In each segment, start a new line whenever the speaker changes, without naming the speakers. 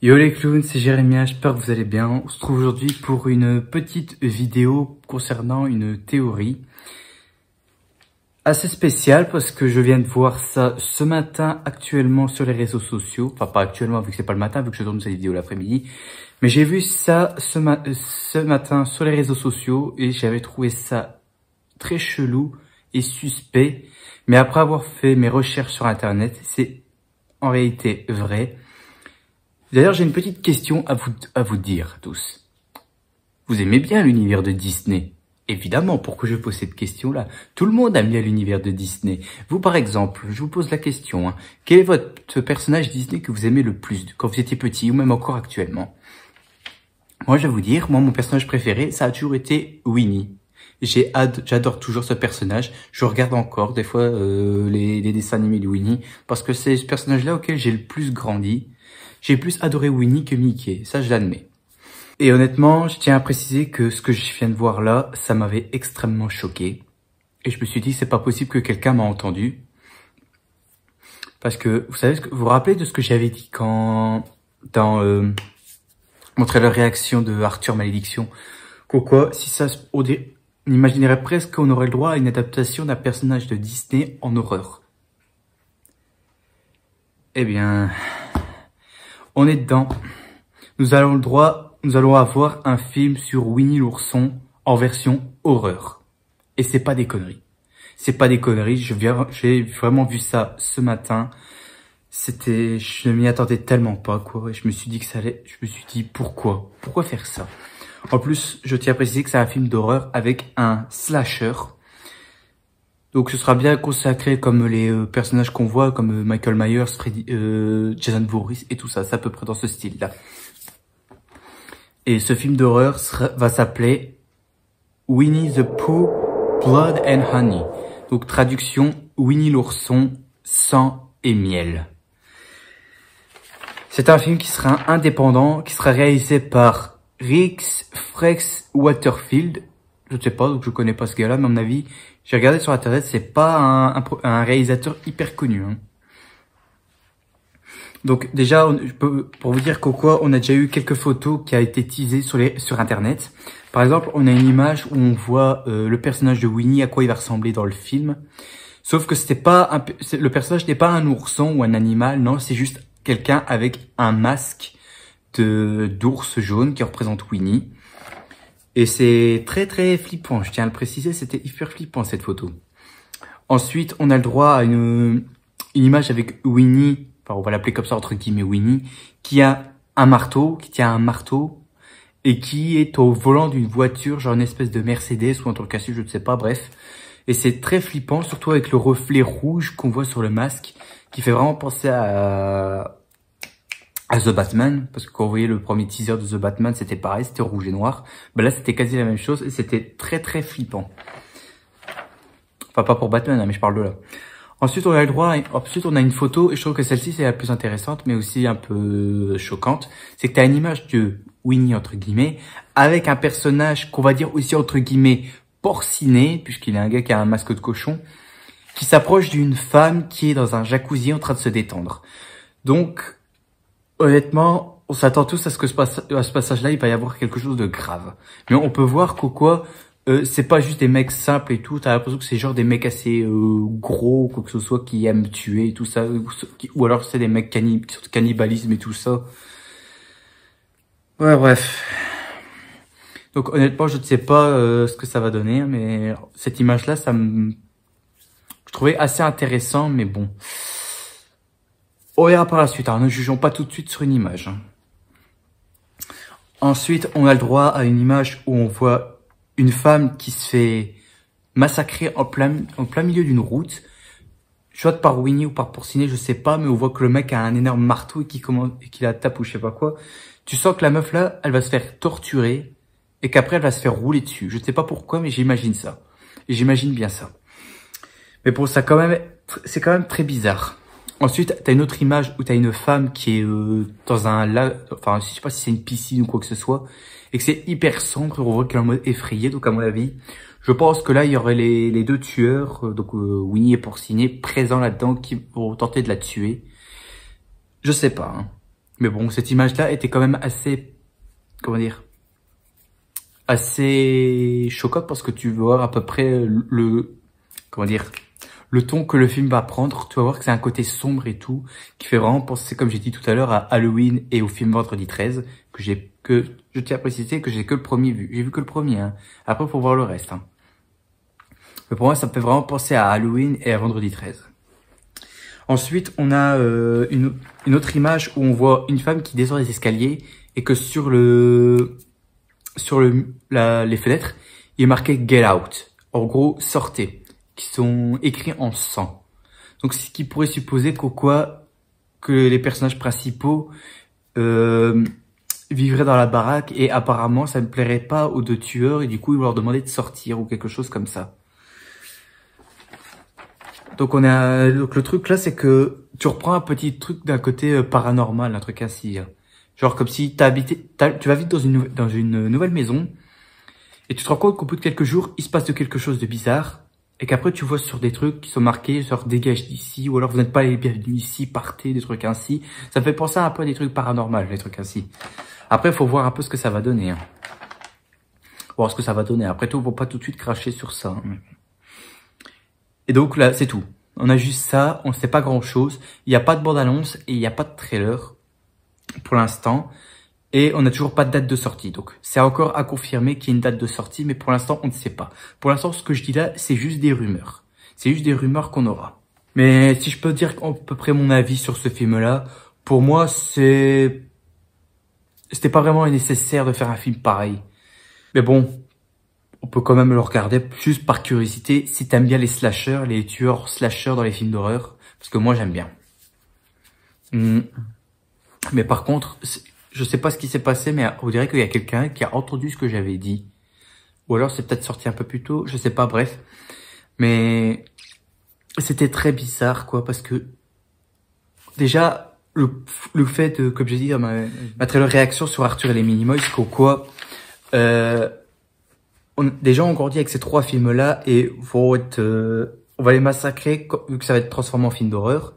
Yo les clowns, c'est Jérémia, j'espère que vous allez bien. On se trouve aujourd'hui pour une petite vidéo concernant une théorie assez spéciale parce que je viens de voir ça ce matin actuellement sur les réseaux sociaux. Enfin pas actuellement vu que c'est pas le matin, vu que je tourne cette vidéo l'après-midi. Mais j'ai vu ça ce matin sur les réseaux sociaux et j'avais trouvé ça très chelou et suspect. Mais après avoir fait mes recherches sur internet, c'est en réalité vrai. D'ailleurs, j'ai une petite question à vous dire tous. Vous aimez bien l'univers de Disney? Évidemment, pourquoi je pose cette question-là? Tout le monde aime bien l'univers de Disney. Vous, par exemple, je vous pose la question, quel est votre personnage Disney que vous aimez le plus quand vous étiez petit ou même encore actuellement? Moi, je vais vous dire, mon personnage préféré, ça a toujours été Winnie. J'adore toujours ce personnage. Je regarde encore des fois les dessins animés de Winnie parce que c'est ce personnage-là auquel j'ai le plus grandi. J'ai plus adoré Winnie que Mickey, ça je l'admets. Et honnêtement, je tiens à préciser que ce que je viens de voir là, ça m'avait extrêmement choqué. Et je me suis dit, c'est pas possible que quelqu'un m'a entendu. Parce que, vous savez, vous vous rappelez de ce que j'avais dit quand, dans mon trailer réaction de Arthur Malédiction, quoi, si ça, on imaginerait presque qu'on aurait le droit à une adaptation d'un personnage de Disney en horreur. Eh bien... on est dedans. Nous allons avoir un film sur Winnie l'ourson en version horreur. Et c'est pas des conneries. C'est pas des conneries. J'ai vraiment vu ça ce matin. Je ne m'y attendais tellement pas, quoi. Et je me suis dit que ça allait, je me suis dit pourquoi faire ça? En plus, je tiens à préciser que c'est un film d'horreur avec un slasher. Donc ce sera bien consacré comme les personnages qu'on voit, comme Michael Myers, Freddy, Jason Voorhees et tout ça. C'est à peu près dans ce style-là. Et ce film d'horreur va s'appeler Winnie the Pooh, Blood and Honey. Donc traduction, Winnie l'ourson, sang et miel. C'est un film qui sera indépendant, qui sera réalisé par Rix Frex Waterfield. Je ne sais pas, donc je connais pas ce gars-là, mais à mon avis, j'ai regardé sur internet, c'est pas un réalisateur hyper connu. Donc déjà, pour vous dire on a déjà eu quelques photos qui a été teasées sur internet. Par exemple, on a une image où on voit le personnage de Winnie, à quoi il va ressembler dans le film. Sauf que le personnage n'est pas un ourson ou un animal, non, c'est juste quelqu'un avec un masque d'ours jaune qui représente Winnie. Et c'est très très flippant, je tiens à le préciser, c'était hyper flippant cette photo. Ensuite, on a le droit à une image avec Winnie, enfin on va l'appeler comme ça entre guillemets Winnie, qui tient un marteau, et qui est au volant d'une voiture, genre une espèce de Mercedes ou un truc cassé, je ne sais pas, bref. Et c'est très flippant, surtout avec le reflet rouge qu'on voit sur le masque, qui fait vraiment penser à The Batman, parce que quand vous voyez le premier teaser de The Batman, c'était pareil, c'était rouge et noir. Ben là, c'était quasi la même chose et c'était très très flippant. Enfin, pas pour Batman, mais je parle de là. Ensuite, on a une photo, et je trouve que celle-ci, c'est la plus intéressante, mais aussi un peu choquante. C'est que t'as une image de Winnie, entre guillemets, avec un personnage qu'on va dire aussi, entre guillemets, porciné, puisqu'il est un gars qui a un masque de cochon, qui s'approche d'une femme qui est dans un jacuzzi en train de se détendre. Donc, honnêtement, on s'attend tous à ce que ce passage-là, il va y avoir quelque chose de grave. Mais on peut voir c'est pas juste des mecs simples et tout. T'as l'impression que c'est genre des mecs assez gros, quoi que ce soit, qui aiment tuer et tout ça. Ou alors c'est des mecs cannibalisme et tout ça. Ouais, bref. Donc honnêtement, je ne sais pas ce que ça va donner, mais cette image-là, je trouvais assez intéressant, mais bon. On verra par la suite, ne jugeons pas tout de suite sur une image. Ensuite, on a le droit à une image où on voit une femme qui se fait massacrer en plein milieu d'une route, soit par Winnie ou par Porcinet, je sais pas, mais on voit que le mec a un énorme marteau et qu'il la tape ou je sais pas quoi. Tu sens que la meuf là, elle va se faire torturer et qu'après elle va se faire rouler dessus. Je sais pas pourquoi, mais j'imagine ça. Et j'imagine bien ça. Mais bon, c'est quand même très bizarre. Ensuite, t'as une autre image où t'as une femme qui est dans un lac, enfin, je sais pas si c'est une piscine ou quoi que ce soit, et que c'est hyper sombre, on voit qu'elle est en mode effrayé, donc à mon avis, je pense que là, il y aurait les deux tueurs, donc Winnie et Porcinet, présents là-dedans, qui vont tenter de la tuer. Je sais pas, Mais bon, cette image-là était quand même assez, comment dire, assez choquante parce que tu vois à peu près comment dire, le ton que le film va prendre. Tu vas voir que c'est un côté sombre et tout, qui fait vraiment penser, comme j'ai dit tout à l'heure, à Halloween et au film Vendredi 13, je tiens à préciser que j'ai que le premier vu. J'ai vu que le premier, hein. Après, faut voir le reste, hein. Mais pour moi, ça me fait vraiment penser à Halloween et à Vendredi 13. Ensuite, on a une autre image où on voit une femme qui descend les escaliers et que sur les fenêtres, il est marqué Get Out. En gros, sortez, qui sont écrits en sang. Donc, ce qui pourrait supposer que les personnages principaux vivraient dans la baraque et apparemment, ça ne plairait pas aux deux tueurs et du coup, ils vont leur demander de sortir ou quelque chose comme ça. Donc donc le truc là, c'est que tu reprends un petit truc d'un côté paranormal, un truc ainsi. Genre comme si tu vas vite dans une nouvelle maison et tu te rends compte qu'au bout de quelques jours, il se passe quelque chose de bizarre et qu'après tu vois sur des trucs qui sont marqués genre dégage d'ici ou alors vous n'êtes pas les bienvenus ici, partez, des trucs ainsi. Ça me fait penser un peu à des trucs paranormaux, des trucs ainsi. Après, il faut voir un peu ce que ça va donner. Hein. Voir ce que ça va donner. Après tout, faut pas tout de suite cracher sur ça. Hein. Et donc là, c'est tout. On a juste ça, on ne sait pas grand chose. Il n'y a pas de bande-annonce et il n'y a pas de trailer pour l'instant. Et on n'a toujours pas de date de sortie. Donc c'est encore à confirmer qu'il y a une date de sortie, mais pour l'instant, on ne sait pas. Pour l'instant, ce que je dis là, c'est juste des rumeurs. C'est juste des rumeurs qu'on aura. Mais si je peux dire à peu près mon avis sur ce film-là, pour moi, c'était pas vraiment nécessaire de faire un film pareil. Mais bon, on peut quand même le regarder juste par curiosité si t'aimes bien les slashers, les tueurs slashers dans les films d'horreur. Parce que moi, j'aime bien. Mais par contre, je sais pas ce qui s'est passé, mais on dirait qu'il y a quelqu'un qui a entendu ce que j'avais dit. Ou alors c'est peut-être sorti un peu plus tôt, je sais pas, bref. Mais c'était très bizarre, quoi, parce que déjà, le fait de, comme j'ai dit, ma trailer réaction sur Arthur et les Minimoys, des gens ont grandi avec ces trois films-là et on va les massacrer vu que ça va être transformé en film d'horreur.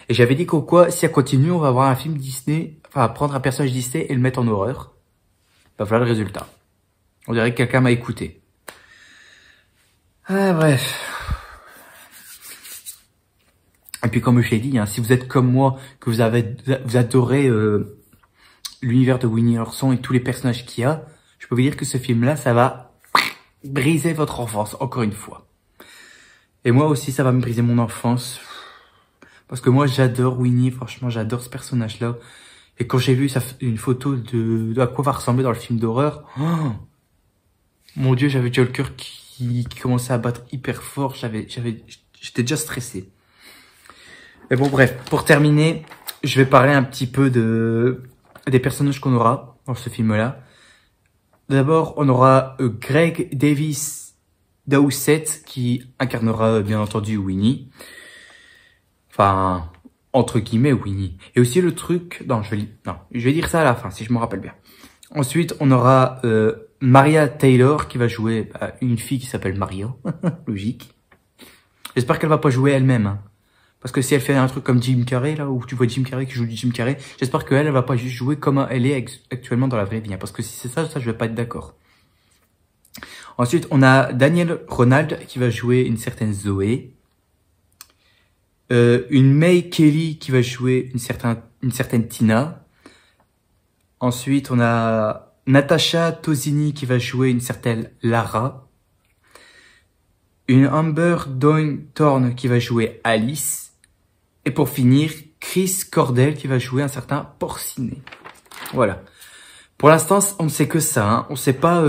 Et j'avais dit si ça continue, on va avoir un film Disney, enfin, prendre un personnage Disney et le mettre en horreur. Bah, voilà le résultat. On dirait que quelqu'un m'a écouté. Ah, bref. Et puis, comme je l'ai dit, hein, si vous êtes comme moi, que vous adorez, l'univers de Winnie l'ourson et tous les personnages qu'il y a, je peux vous dire que ce film-là, ça va briser votre enfance, encore une fois. Et moi aussi, ça va me briser mon enfance. Parce que moi, j'adore Winnie, franchement, j'adore ce personnage-là. Et quand j'ai vu une photo de à quoi va ressembler dans le film d'horreur, oh, mon Dieu, j'avais déjà le cœur qui commençait à battre hyper fort. J'étais déjà stressé. Mais bon, bref, pour terminer, je vais parler un petit peu des personnages qu'on aura dans ce film-là. D'abord, on aura Greg Davis Dowsett qui incarnera bien entendu Winnie. Enfin, entre guillemets Winnie. Et aussi le truc... Non, je vais dire ça à la fin, si je me rappelle bien. Ensuite, on aura Maria Taylor qui va jouer une fille qui s'appelle Maria. Logique. J'espère qu'elle va pas jouer elle-même. Hein. Parce que si elle fait un truc comme Jim Carrey, là, où tu vois Jim Carrey qui joue du Jim Carrey, j'espère qu'elle va pas juste jouer comme elle est actuellement dans la vraie vie. Hein, parce que si c'est ça, je vais pas être d'accord. Ensuite, on a Daniel Ronald qui va jouer une certaine Zoé. Une May Kelly qui va jouer une certaine Tina. Ensuite, on a Natasha Tosini qui va jouer une certaine Lara. Une Amber Thorne qui va jouer Alice. Et pour finir, Chris Cordell qui va jouer un certain Porcinet. Voilà. Pour l'instant, on ne sait que ça. Hein. On ne sait pas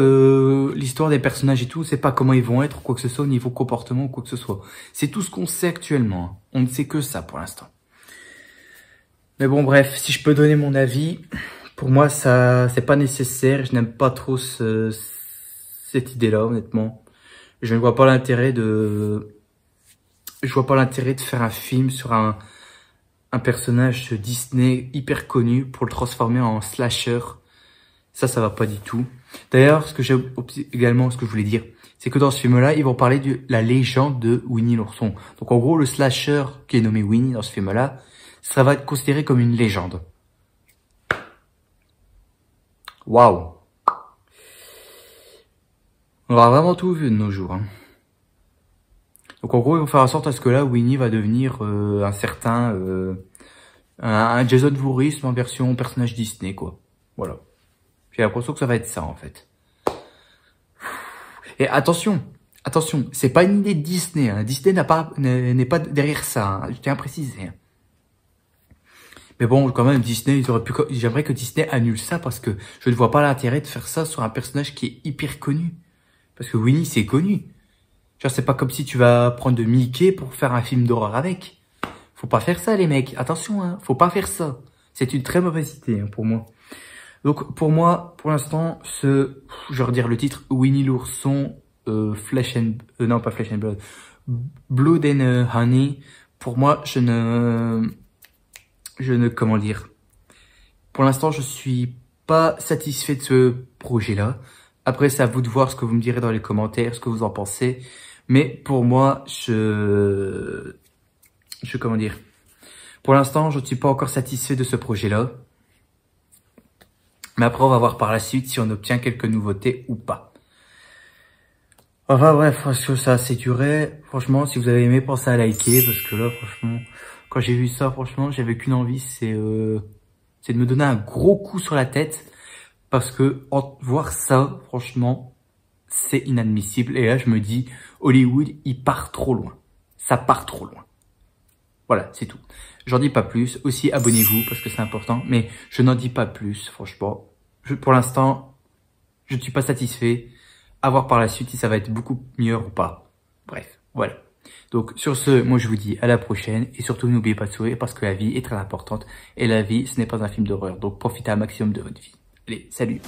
l'histoire des personnages et tout. On ne sait pas comment ils vont être, quoi que ce soit, au niveau comportement ou quoi que ce soit. C'est tout ce qu'on sait actuellement. Hein. On ne sait que ça pour l'instant. Mais bon, bref, si je peux donner mon avis, pour moi, ça, c'est pas nécessaire. Je n'aime pas trop cette idée-là, honnêtement. Je ne vois pas l'intérêt de faire un film sur un personnage Disney hyper connu pour le transformer en slasher. Ça va pas du tout. D'ailleurs, ce que je voulais dire, c'est que dans ce film-là, ils vont parler de la légende de Winnie l'ourson. Donc en gros, le slasher qui est nommé Winnie dans ce film-là, ça va être considéré comme une légende. Waouh. On aura vraiment tout vu de nos jours. Hein. Donc en gros, ils vont faire en sorte à ce que là, Winnie va devenir un certain... un Jason Voorhees en version personnage Disney, quoi. Voilà. J'ai l'impression que ça va être ça, en fait. Et attention, c'est pas une idée de Disney. Hein. Disney n'est pas derrière ça. Hein. Je tiens à préciser. Hein. Mais bon, quand même, Disney, j'aimerais que Disney annule ça parce que je ne vois pas l'intérêt de faire ça sur un personnage qui est hyper connu. Parce que Winnie, c'est connu. Genre, c'est pas comme si tu vas prendre de Mickey pour faire un film d'horreur avec. Faut pas faire ça, les mecs. Attention, hein. Faut pas faire ça. C'est une très mauvaise idée, hein, pour moi. Donc, pour moi, pour l'instant, je vais redire le titre, Winnie l'ourson, Flesh and... non, pas Flesh and Blood. Blood and Honey. Pour moi, je ne... Comment dire? Pour l'instant, je suis pas satisfait de ce projet-là. Après, c'est à vous de voir ce que vous me direz dans les commentaires, ce que vous en pensez. Mais pour moi, comment dire? Pour l'instant, je ne suis pas encore satisfait de ce projet-là. Mais après, on va voir par la suite si on obtient quelques nouveautés ou pas. Enfin bref, parce que ça a assez duré. Franchement, si vous avez aimé, pensez à liker. Parce que là, franchement, quand j'ai vu ça, franchement, j'avais qu'une envie, c'est de me donner un gros coup sur la tête. Parce que voir ça, franchement, c'est inadmissible. Et là, je me dis, Hollywood, il part trop loin. Ça part trop loin. Voilà, c'est tout. J'en dis pas plus. Aussi, abonnez-vous parce que c'est important. Mais je n'en dis pas plus, franchement. Pour l'instant, je ne suis pas satisfait. À voir par la suite si ça va être beaucoup mieux ou pas. Bref, voilà. Donc, sur ce, moi, je vous dis à la prochaine. Et surtout, n'oubliez pas de sourire parce que la vie est très importante. Et la vie, ce n'est pas un film d'horreur. Donc, profitez un maximum de votre vie. Allez, salut!